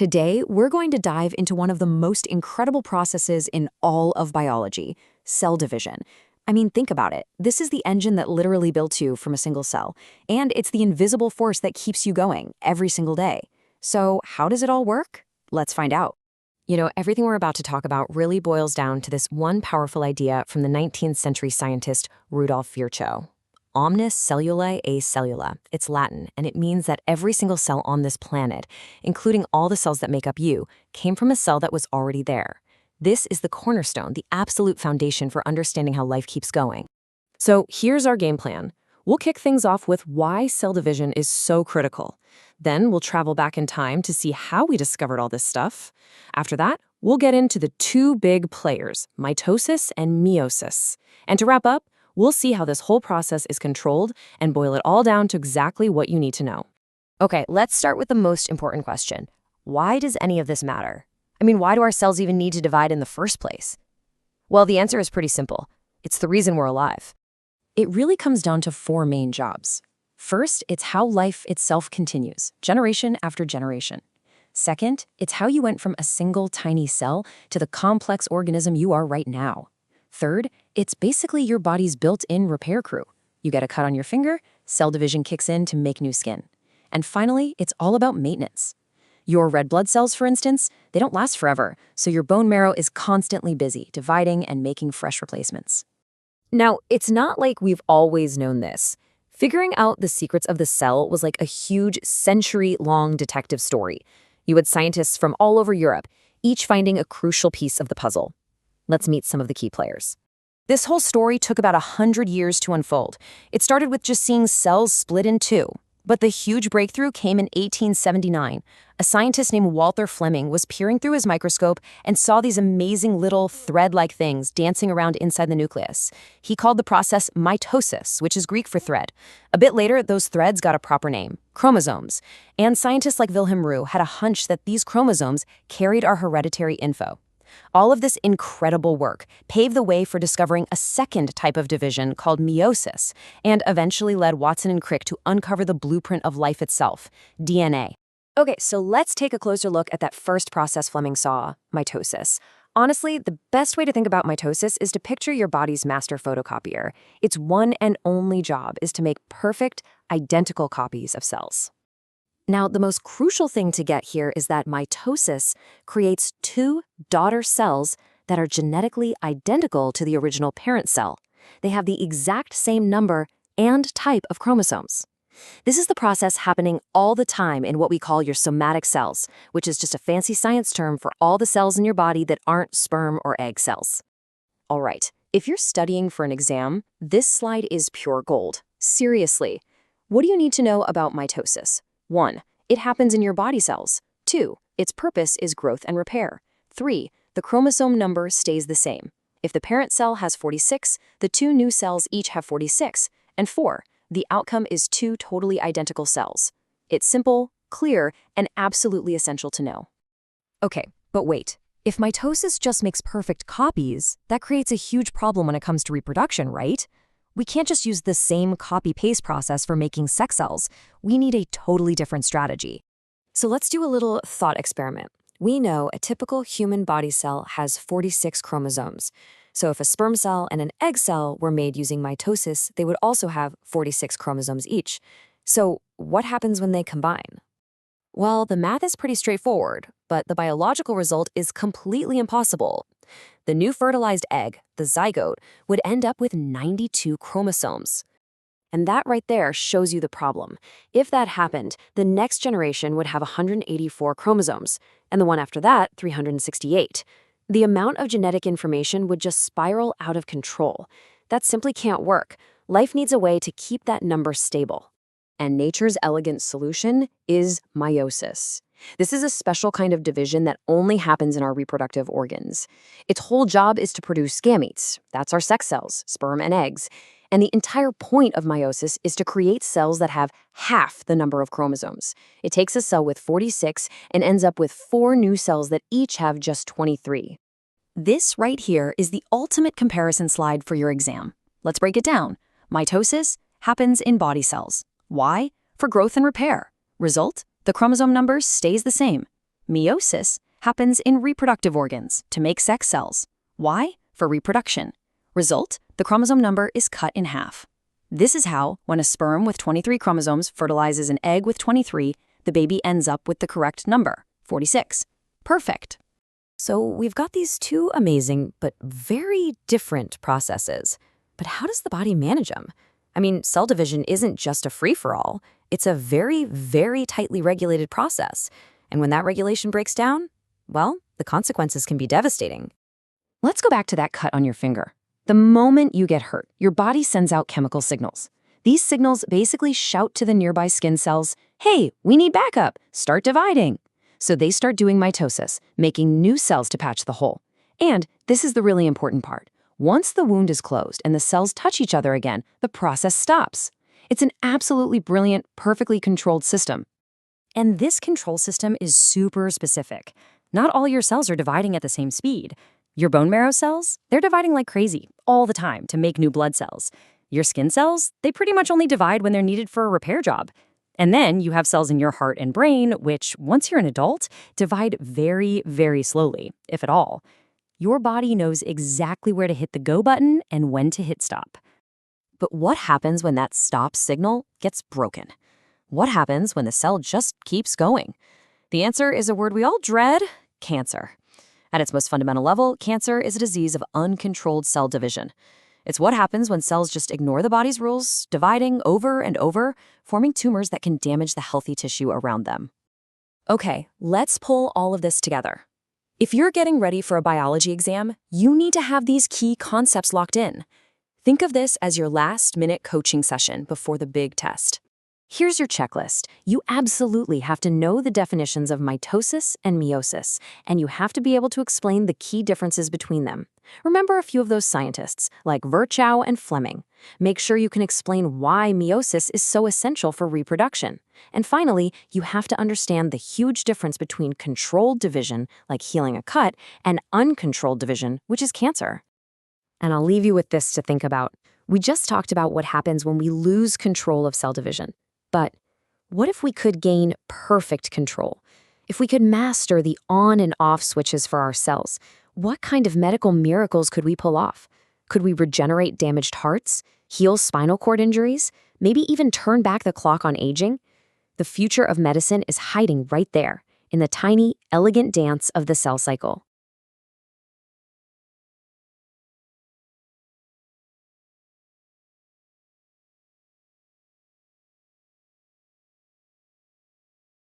Today, we're going to dive into one of the most incredible processes in all of biology, cell division. I mean, think about it. This is the engine that literally built you from a single cell, and it's the invisible force that keeps you going every single day. So, how does it all work? Let's find out. Everything we're about to talk about really boils down to this one powerful idea from the 19th century scientist Rudolf Virchow. Omnis cellulae a cellula. It's Latin, and it means that every single cell on this planet, including all the cells that make up you, came from a cell that was already there. This is the cornerstone, the absolute foundation for understanding how life keeps going. So here's our game plan. We'll kick things off with why cell division is so critical. Then we'll travel back in time to see how we discovered all this stuff. After that, we'll get into the two big players, mitosis and meiosis. And to wrap up, we'll see how this whole process is controlled and boil it all down to exactly what you need to know. Okay, let's start with the most important question. Why does any of this matter? I mean, why do our cells even need to divide in the first place? Well, the answer is pretty simple. It's the reason we're alive. It really comes down to four main jobs. First, it's how life itself continues, generation after generation. Second, it's how you went from a single tiny cell to the complex organism you are right now. Third, it's basically your body's built-in repair crew. You get a cut on your finger, cell division kicks in to make new skin. And finally, it's all about maintenance. Your red blood cells, for instance, they don't last forever, so your bone marrow is constantly busy, dividing and making fresh replacements. Now, it's not like we've always known this. Figuring out the secrets of the cell was like a huge century-long detective story. You had scientists from all over Europe, each finding a crucial piece of the puzzle. Let's meet some of the key players. This whole story took about 100 years to unfold. It started with just seeing cells split in two. But the huge breakthrough came in 1879. A scientist named Walter Fleming was peering through his microscope and saw these amazing little thread-like things dancing around inside the nucleus. He called the process mitosis, which is Greek for thread. A bit later, those threads got a proper name, chromosomes. And scientists like Wilhelm Roux had a hunch that these chromosomes carried our hereditary info. All of this incredible work paved the way for discovering a second type of division called meiosis, and eventually led Watson and Crick to uncover the blueprint of life itself, DNA. Okay, so let's take a closer look at that first process Fleming saw, mitosis. Honestly, the best way to think about mitosis is to picture your body's master photocopier. Its one and only job is to make perfect, identical copies of cells. Now, the most crucial thing to get here is that mitosis creates two daughter cells that are genetically identical to the original parent cell. They have the exact same number and type of chromosomes. This is the process happening all the time in what we call your somatic cells, which is just a fancy science term for all the cells in your body that aren't sperm or egg cells. All right, if you're studying for an exam, this slide is pure gold. Seriously, what do you need to know about mitosis? 1. It happens in your body cells. 2. Its purpose is growth and repair. 3. The chromosome number stays the same. If the parent cell has 46, the two new cells each have 46. And 4. The outcome is two totally identical cells. It's simple, clear, and absolutely essential to know. Okay, but wait. If mitosis just makes perfect copies, that creates a huge problem when it comes to reproduction, right? We can't just use the same copy-paste process for making sex cells. We need a totally different strategy. So let's do a little thought experiment. We know a typical human body cell has 46 chromosomes. So if a sperm cell and an egg cell were made using mitosis, they would also have 46 chromosomes each. So what happens when they combine? Well, the math is pretty straightforward, but the biological result is completely impossible. The new fertilized egg, the zygote, would end up with 92 chromosomes. And that right there shows you the problem. If that happened, the next generation would have 184 chromosomes, and the one after that, 368. The amount of genetic information would just spiral out of control. That simply can't work. Life needs a way to keep that number stable. And nature's elegant solution is meiosis. This is a special kind of division that only happens in our reproductive organs. Its whole job is to produce gametes. That's our sex cells, sperm and eggs. And the entire point of meiosis is to create cells that have half the number of chromosomes. It takes a cell with 46 and ends up with 4 new cells that each have just 23. This right here is the ultimate comparison slide for your exam. Let's break it down. Mitosis happens in body cells. Why? For growth and repair. Result? The chromosome number stays the same. Meiosis happens in reproductive organs to make sex cells. Why? For reproduction. Result, the chromosome number is cut in half. This is how, when a sperm with 23 chromosomes fertilizes an egg with 23, the baby ends up with the correct number, 46. Perfect. So we've got these two amazing but very different processes. But how does the body manage them? I mean, cell division isn't just a free-for-all. It's a very, very tightly regulated process. And when that regulation breaks down, well, the consequences can be devastating. Let's go back to that cut on your finger. The moment you get hurt, your body sends out chemical signals. These signals basically shout to the nearby skin cells, hey, we need backup, start dividing. So they start doing mitosis, making new cells to patch the hole. And this is the really important part. Once the wound is closed and the cells touch each other again, the process stops. It's an absolutely brilliant, perfectly controlled system. And this control system is super specific. Not all your cells are dividing at the same speed. Your bone marrow cells, they're dividing like crazy, all the time, to make new blood cells. Your skin cells, they pretty much only divide when they're needed for a repair job. And then you have cells in your heart and brain, which, once you're an adult, divide very, very slowly, if at all. Your body knows exactly where to hit the go button and when to hit stop. But what happens when that stop signal gets broken? What happens when the cell just keeps going? The answer is a word we all dread: cancer. At its most fundamental level, cancer is a disease of uncontrolled cell division. It's what happens when cells just ignore the body's rules, dividing over and over, forming tumors that can damage the healthy tissue around them. Okay, let's pull all of this together. If you're getting ready for a biology exam, you need to have these key concepts locked in. Think of this as your last-minute coaching session before the big test. Here's your checklist. You absolutely have to know the definitions of mitosis and meiosis, and you have to be able to explain the key differences between them. Remember a few of those scientists, like Virchow and Fleming. Make sure you can explain why meiosis is so essential for reproduction. And finally, you have to understand the huge difference between controlled division, like healing a cut, and uncontrolled division, which is cancer. And I'll leave you with this to think about. We just talked about what happens when we lose control of cell division. But what if we could gain perfect control? If we could master the on and off switches for our cells, what kind of medical miracles could we pull off? Could we regenerate damaged hearts, heal spinal cord injuries, maybe even turn back the clock on aging? The future of medicine is hiding right there, in the tiny, elegant dance of the cell cycle.